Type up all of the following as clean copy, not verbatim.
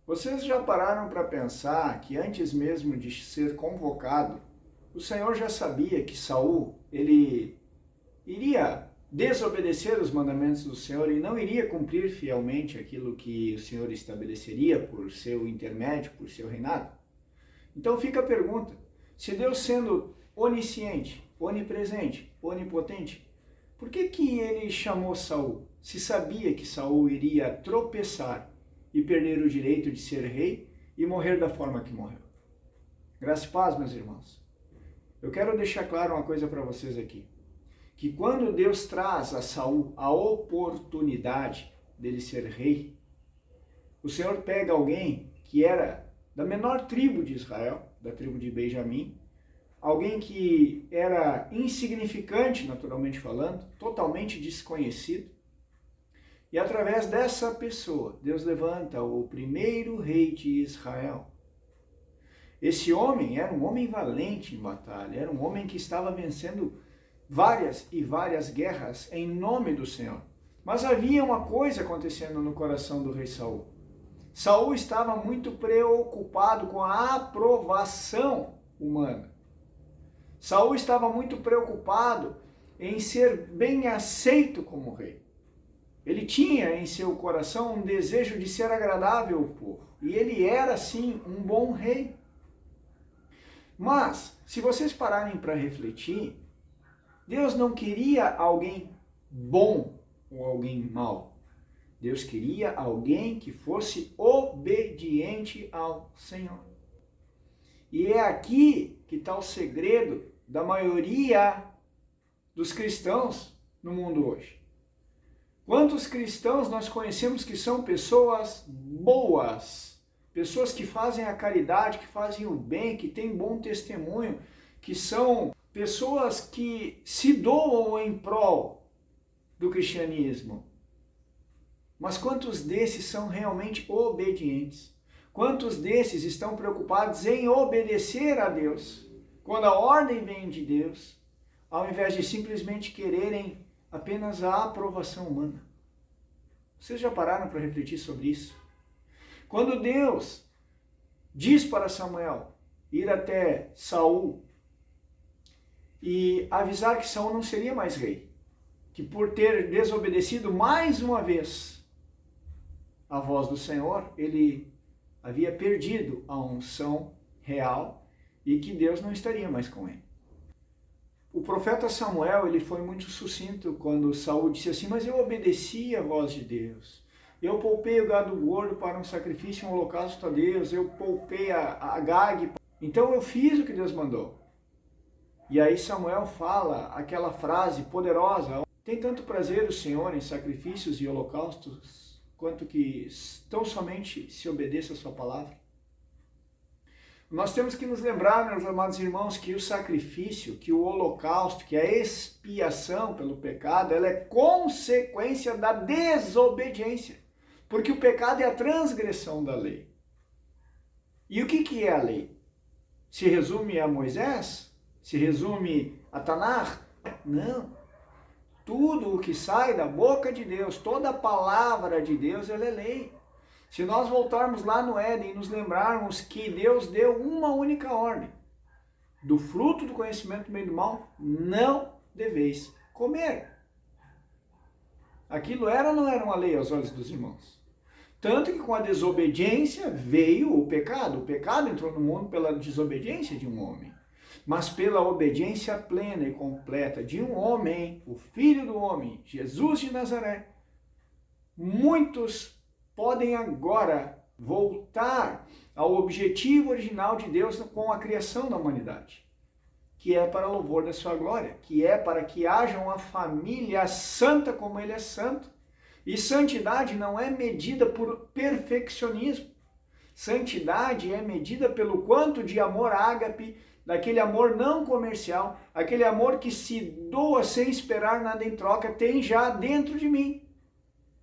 Vocês já pararam para pensar que antes mesmo de ser convocado, o Senhor já sabia que Saul, ele iria desobedecer os mandamentos do Senhor e não iria cumprir fielmente aquilo que o Senhor estabeleceria por seu intermédio, por seu reinado? Então fica a pergunta: se Deus, sendo onisciente, onipresente, onipotente, por que ele chamou Saul? Se sabia que Saul iria tropeçar e perder o direito de ser rei e morrer da forma que morreu. Graça e paz, meus irmãos. Eu quero deixar claro uma coisa para vocês aqui, que quando Deus traz a Saul a oportunidade dele ser rei, o Senhor pega alguém que era da menor tribo de Israel, da tribo de Benjamim, alguém que era insignificante, naturalmente falando, totalmente desconhecido, e através dessa pessoa, Deus levanta o primeiro rei de Israel. Esse homem era um homem valente em batalha, era um homem que estava vencendo várias e várias guerras em nome do Senhor. Mas havia uma coisa acontecendo no coração do rei Saul. Saul estava muito preocupado com a aprovação humana. Saul estava muito preocupado em ser bem aceito como rei. Ele tinha em seu coração um desejo de ser agradável ao povo. E ele era, sim, um bom rei. Mas, se vocês pararem para refletir, Deus não queria alguém bom ou alguém mau. Deus queria alguém que fosse obediente ao Senhor. E é aqui que está o segredo da maioria dos cristãos no mundo hoje. Quantos cristãos nós conhecemos que são pessoas boas, pessoas que fazem a caridade, que fazem o bem, que têm bom testemunho, que são pessoas que se doam em prol do cristianismo. Mas quantos desses são realmente obedientes? Quantos desses estão preocupados em obedecer a Deus, quando a ordem vem de Deus, ao invés de simplesmente quererem apenas a aprovação humana? Vocês já pararam para refletir sobre isso? Quando Deus diz para Samuel ir até Saul e avisar que Saul não seria mais rei, que por ter desobedecido mais uma vez a voz do Senhor, ele havia perdido a unção real e que Deus não estaria mais com ele. O profeta Samuel, ele foi muito sucinto quando Saul disse assim: mas eu obedeci a voz de Deus. Eu poupei o gado gordo para um sacrifício, um holocausto a Deus. Eu poupei a Agag. Então eu fiz o que Deus mandou. E aí Samuel fala aquela frase poderosa: tem tanto prazer o Senhor em sacrifícios e holocaustos, quanto que tão somente se obedeça a sua palavra. Nós temos que nos lembrar, meus amados irmãos, que o sacrifício, que o holocausto, que a expiação pelo pecado, ela é consequência da desobediência. Porque o pecado é a transgressão da lei. E o que é a lei? Se resume a Moisés? Se resume a Tanar? Não. Tudo o que sai da boca de Deus, toda a palavra de Deus, ela é lei. Se nós voltarmos lá no Éden e nos lembrarmos que Deus deu uma única ordem: do fruto do conhecimento do bem e do mal, não deveis comer. Aquilo era ou não era uma lei aos olhos dos irmãos? Tanto que com a desobediência veio o pecado. O pecado entrou no mundo pela desobediência de um homem. Mas pela obediência plena e completa de um homem, o Filho do homem, Jesus de Nazaré, muitos podem agora voltar ao objetivo original de Deus com a criação da humanidade, que é para louvor da sua glória, que é para que haja uma família santa como ele é santo. E santidade não é medida por perfeccionismo. Santidade é medida pelo quanto de amor ágape, daquele amor não comercial, aquele amor que se doa sem esperar nada em troca, tem já dentro de mim.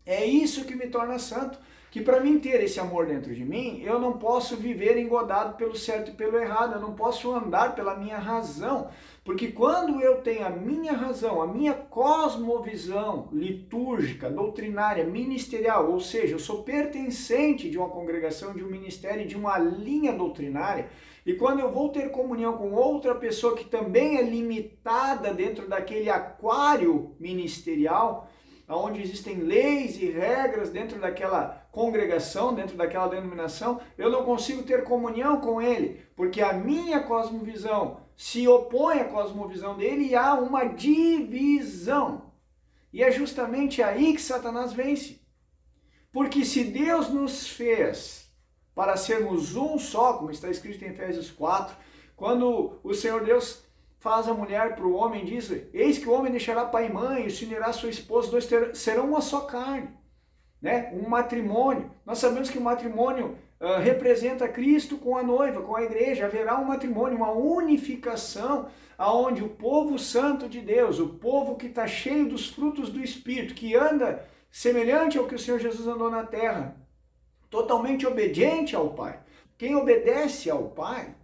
É isso que me torna santo, que para mim ter esse amor dentro de mim, eu não posso viver engodado pelo certo e pelo errado, eu não posso andar pela minha razão, porque quando eu tenho a minha razão, a minha cosmovisão litúrgica, doutrinária, ministerial, ou seja, eu sou pertencente de uma congregação, de um ministério, de uma linha doutrinária, e quando eu vou ter comunhão com outra pessoa que também é limitada dentro daquele aquário ministerial, onde existem leis e regras dentro daquela congregação, dentro daquela denominação, eu não consigo ter comunhão com ele, porque a minha cosmovisão se opõe à cosmovisão dele e há uma divisão. E é justamente aí que Satanás vence. Porque se Deus nos fez para sermos um só, como está escrito em Efésios 4, quando o Senhor Deus faz a mulher para o homem, diz: eis que o homem deixará pai e mãe, e se unirá a sua esposa, dois serão uma só carne. Né? Um matrimônio. Nós sabemos que o matrimônio representa Cristo com a noiva, com a igreja. Haverá um matrimônio, uma unificação, aonde o povo santo de Deus, o povo que está cheio dos frutos do Espírito, que anda semelhante ao que o Senhor Jesus andou na terra, totalmente obediente ao Pai. Quem obedece ao Pai,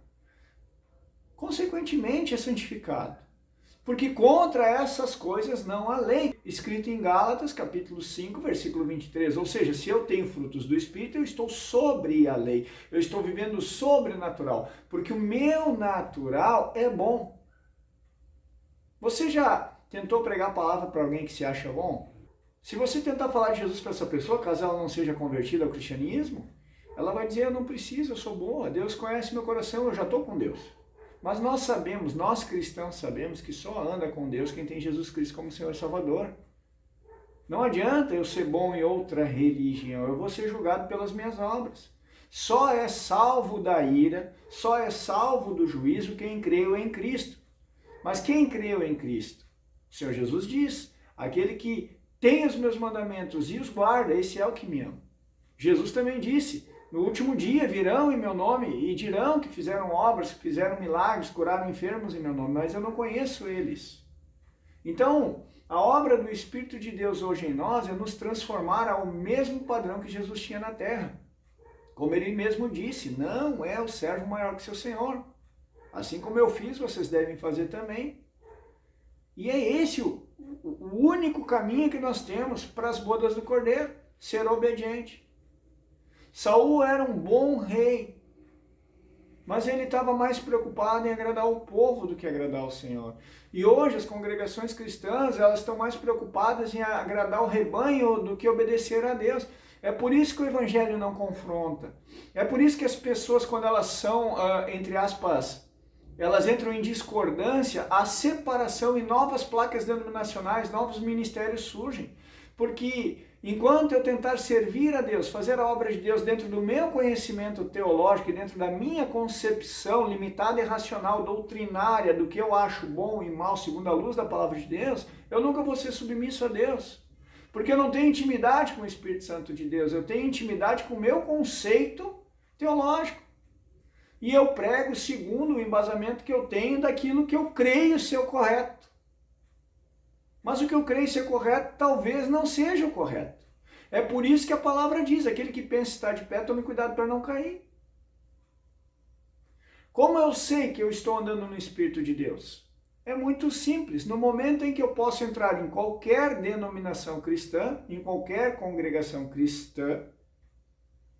consequentemente é santificado. Porque contra essas coisas não há lei. Escrito em Gálatas, capítulo 5, versículo 23. Ou seja, se eu tenho frutos do Espírito, eu estou sobre a lei. Eu estou vivendo sobrenatural. Porque o meu natural é bom. Você já tentou pregar a palavra para alguém que se acha bom? Se você tentar falar de Jesus para essa pessoa, caso ela não seja convertida ao cristianismo, ela vai dizer: eu não preciso, eu sou boa. Deus conhece meu coração, eu já estou com Deus. Mas nós sabemos, nós cristãos sabemos que só anda com Deus quem tem Jesus Cristo como Senhor e Salvador. Não adianta eu ser bom em outra religião, eu vou ser julgado pelas minhas obras. Só é salvo da ira, só é salvo do juízo quem creu em Cristo. Mas quem creu em Cristo? O Senhor Jesus diz: aquele que tem os meus mandamentos e os guarda, esse é o que me ama. Jesus também disse: no último dia virão em meu nome e dirão que fizeram obras, que fizeram milagres, curaram enfermos em meu nome, mas eu não conheço eles. Então, a obra do Espírito de Deus hoje em nós é nos transformar ao mesmo padrão que Jesus tinha na terra. Como ele mesmo disse: não é o servo maior que seu Senhor. Assim como eu fiz, vocês devem fazer também. E é esse o único caminho que nós temos para as bodas do Cordeiro: ser obediente. Saul era um bom rei, mas ele estava mais preocupado em agradar o povo do que agradar o Senhor. E hoje as congregações cristãs, elas estão mais preocupadas em agradar o rebanho do que obedecer a Deus. É por isso que o evangelho não confronta. É por isso que as pessoas, quando elas são, entre aspas, elas entram em discordância, a separação e novas placas denominacionais, novos ministérios surgem. Porque enquanto eu tentar servir a Deus, fazer a obra de Deus dentro do meu conhecimento teológico e dentro da minha concepção limitada e racional, doutrinária, do que eu acho bom e mal segundo a luz da palavra de Deus, eu nunca vou ser submisso a Deus. Porque eu não tenho intimidade com o Espírito Santo de Deus, eu tenho intimidade com o meu conceito teológico. E eu prego segundo o embasamento que eu tenho daquilo que eu creio ser o correto. Mas o que eu creio ser correto talvez não seja o correto. É por isso que a palavra diz: aquele que pensa estar de pé, tome cuidado para não cair. Como eu sei que eu estou andando no Espírito de Deus? É muito simples. No momento em que eu posso entrar em qualquer denominação cristã, em qualquer congregação cristã,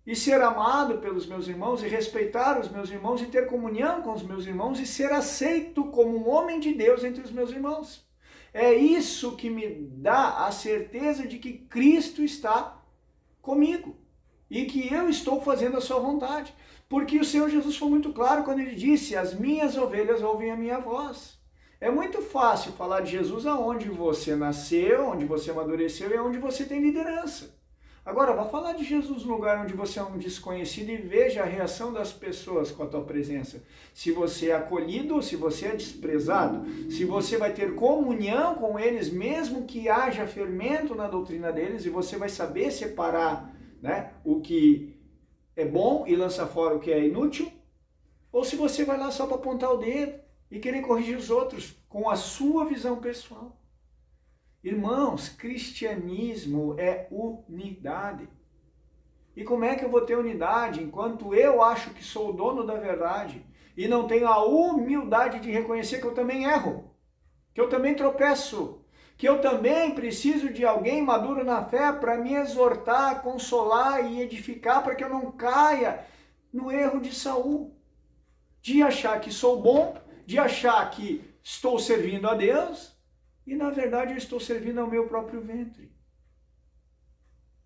e ser amado pelos meus irmãos, e respeitar os meus irmãos, e ter comunhão com os meus irmãos, e ser aceito como um homem de Deus entre os meus irmãos. É isso que me dá a certeza de que Cristo está comigo e que eu estou fazendo a sua vontade. Porque o Senhor Jesus foi muito claro quando ele disse: as minhas ovelhas ouvem a minha voz. É muito fácil falar de Jesus aonde você nasceu, onde você amadureceu e onde você tem liderança. Agora, vá falar de Jesus no lugar onde você é um desconhecido e veja a reação das pessoas com a tua presença. Se você é acolhido ou se você é desprezado. Se você vai ter comunhão com eles, mesmo que haja fermento na doutrina deles, e você vai saber separar, né, o que é bom e lançar fora o que é inútil. Ou se você vai lá só para apontar o dedo e querer corrigir os outros com a sua visão pessoal. Irmãos, cristianismo é unidade. E como é que eu vou ter unidade enquanto eu acho que sou o dono da verdade e não tenho a humildade de reconhecer que eu também erro, que eu também tropeço, que eu também preciso de alguém maduro na fé para me exortar, consolar e edificar para que eu não caia no erro de Saul, de achar que sou bom, de achar que estou servindo a Deus e na verdade eu estou servindo ao meu próprio ventre.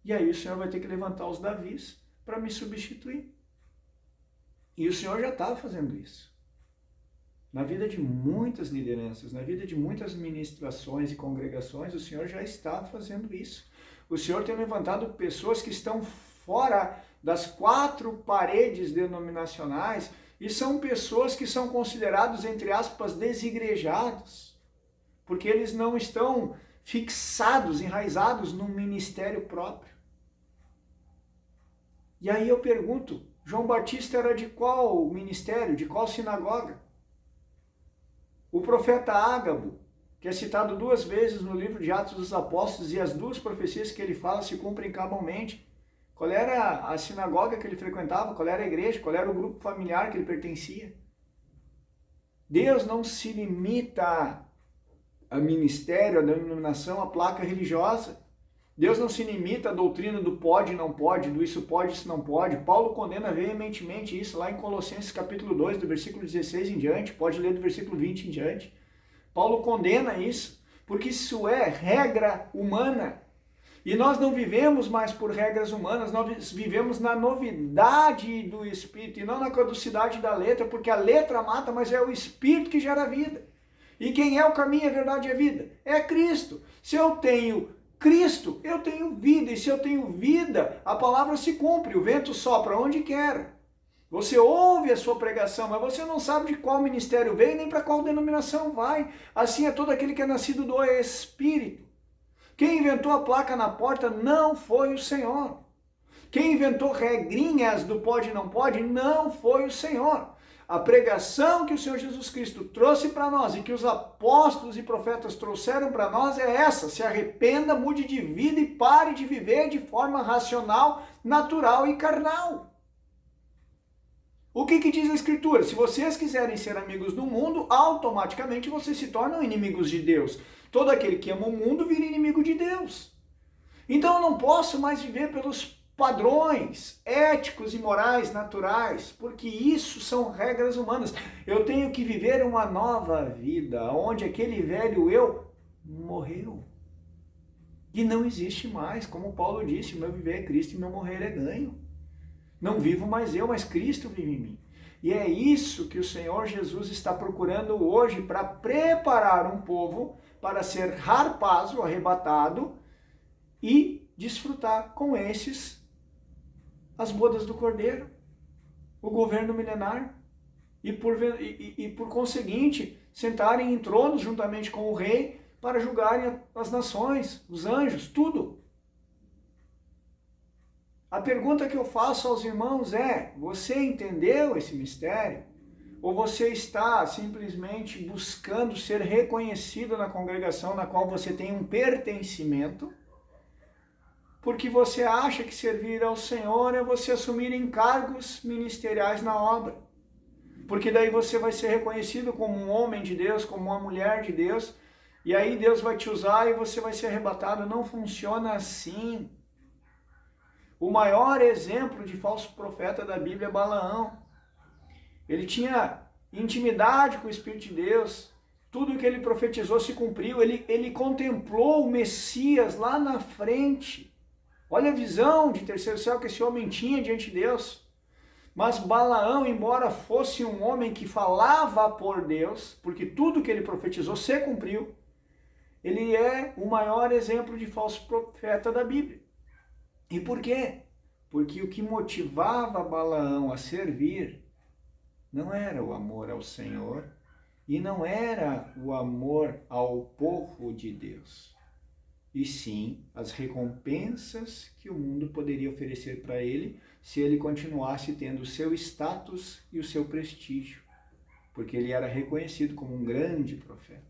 E aí o Senhor vai ter que levantar os Davis para me substituir. E o Senhor já está fazendo isso. Na vida de muitas lideranças, na vida de muitas ministrações e congregações, o Senhor já está fazendo isso. O Senhor tem levantado pessoas que estão fora das 4 paredes denominacionais e são pessoas que são considerados, entre aspas, desigrejados, porque eles não estão fixados, enraizados num ministério próprio. E aí eu pergunto, João Batista era de qual ministério, de qual sinagoga? O profeta Ágabo, que é citado 2 vezes no livro de Atos dos Apóstolos, e as 2 profecias que ele fala se cumprem cabalmente. Qual era a sinagoga que ele frequentava? Qual era a igreja? Qual era o grupo familiar que ele pertencia? Deus não se limita a ministério, a denominação, a placa religiosa. Deus não se limita à doutrina do pode e não pode, do isso pode e isso não pode. Paulo condena veementemente isso lá em Colossenses capítulo 2, do versículo 16 em diante, pode ler do versículo 20 em diante. Paulo condena isso, porque isso é regra humana. E nós não vivemos mais por regras humanas, nós vivemos na novidade do Espírito e não na caducidade da letra, porque a letra mata, mas é o Espírito que gera vida. E quem é o caminho, a verdade e a vida? É Cristo. Se eu tenho Cristo, eu tenho vida, e se eu tenho vida, a palavra se cumpre, o vento sopra onde quer. Você ouve a sua pregação, mas você não sabe de qual ministério veio, nem para qual denominação vai. Assim é todo aquele que é nascido do Espírito. Quem inventou a placa na porta não foi o Senhor. Quem inventou regrinhas do pode e não pode não foi o Senhor. A pregação que o Senhor Jesus Cristo trouxe para nós e que os apóstolos e profetas trouxeram para nós é essa: se arrependa, mude de vida e pare de viver de forma racional, natural e carnal. O que diz a Escritura? Se vocês quiserem ser amigos do mundo, automaticamente vocês se tornam inimigos de Deus. Todo aquele que ama o mundo vira inimigo de Deus. Então eu não posso mais viver pelos padrões éticos e morais naturais, porque isso são regras humanas. Eu tenho que viver uma nova vida, onde aquele velho eu morreu. E não existe mais, como Paulo disse, o meu viver é Cristo e o meu morrer é ganho. Não vivo mais eu, mas Cristo vive em mim. E é isso que o Senhor Jesus está procurando hoje para preparar um povo para ser harpazo, arrebatado, e desfrutar com esses as bodas do Cordeiro, o governo milenar, e por conseguinte, sentarem em tronos juntamente com o rei para julgarem as nações, os anjos, tudo. A pergunta que eu faço aos irmãos é: você entendeu esse mistério? Ou você está simplesmente buscando ser reconhecido na congregação na qual você tem um pertencimento, porque você acha que servir ao Senhor é você assumir encargos ministeriais na obra? Porque daí você vai ser reconhecido como um homem de Deus, como uma mulher de Deus, e aí Deus vai te usar e você vai ser arrebatado. Não funciona assim. O maior exemplo de falso profeta da Bíblia é Balaão. Ele tinha intimidade com o Espírito de Deus, tudo o que ele profetizou se cumpriu, ele contemplou o Messias lá na frente. Olha a visão de terceiro céu que esse homem tinha diante de Deus. Mas Balaão, embora fosse um homem que falava por Deus, porque tudo que ele profetizou se cumpriu, ele é o maior exemplo de falso profeta da Bíblia. E por quê? Porque o que motivava Balaão a servir não era o amor ao Senhor e não era o amor ao povo de Deus, e sim as recompensas que o mundo poderia oferecer para ele se ele continuasse tendo o seu status e o seu prestígio, porque ele era reconhecido como um grande profeta.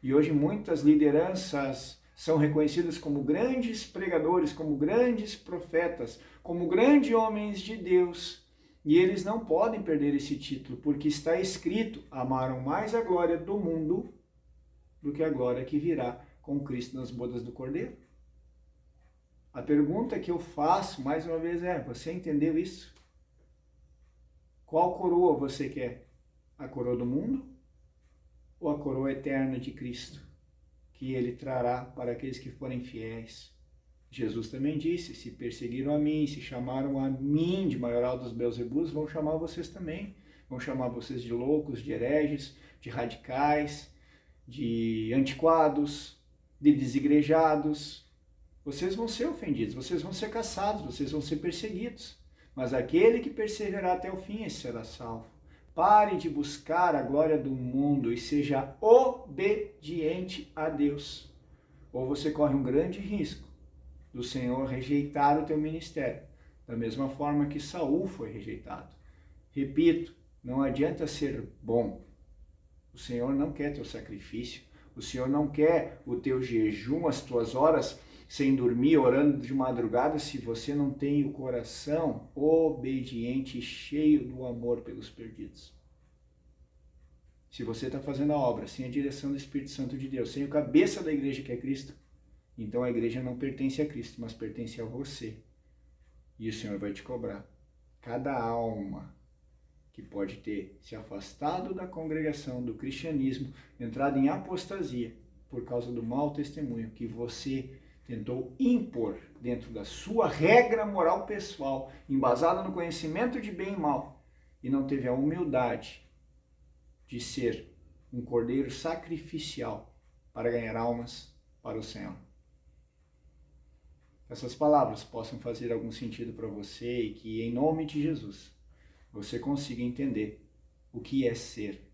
E hoje muitas lideranças são reconhecidas como grandes pregadores, como grandes profetas, como grandes homens de Deus. E eles não podem perder esse título, porque está escrito: amaram mais a glória do mundo do que a glória que virá com Cristo nas bodas do Cordeiro. A pergunta que eu faço, mais uma vez, é: você entendeu isso? Qual coroa você quer? A coroa do mundo ou a coroa eterna de Cristo, que Ele trará para aqueles que forem fiéis? Jesus também disse: se perseguiram a mim, se chamaram a mim de maioral dos Beelzebus, vão chamar vocês também. Vão chamar vocês de loucos, de hereges, de radicais, de antiquados, de desigrejados. Vocês vão ser ofendidos, vocês vão ser caçados, vocês vão ser perseguidos. Mas aquele que perseverar até o fim, esse será salvo. Pare de buscar a glória do mundo e seja obediente a Deus. Ou você corre um grande risco do Senhor rejeitar o teu ministério, da mesma forma que Saul foi rejeitado. Repito, não adianta ser bom. O Senhor não quer teu sacrifício, o Senhor não quer o teu jejum, as tuas horas sem dormir, orando de madrugada, se você não tem o coração obediente e cheio do amor pelos perdidos. Se você está fazendo a obra sem a direção do Espírito Santo de Deus, sem o cabeça da igreja que é Cristo, então a igreja não pertence a Cristo, mas pertence a você. E o Senhor vai te cobrar. Cada alma que pode ter se afastado da congregação, do cristianismo, entrado em apostasia por causa do mau testemunho que você tentou impor dentro da sua regra moral pessoal, embasada no conhecimento de bem e mal, e não teve a humildade de ser um cordeiro sacrificial para ganhar almas para o Senhor. Essas palavras possam fazer algum sentido para você e que, em nome de Jesus, você consiga entender o que é ser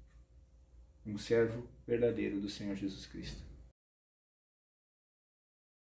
um servo verdadeiro do Senhor Jesus Cristo.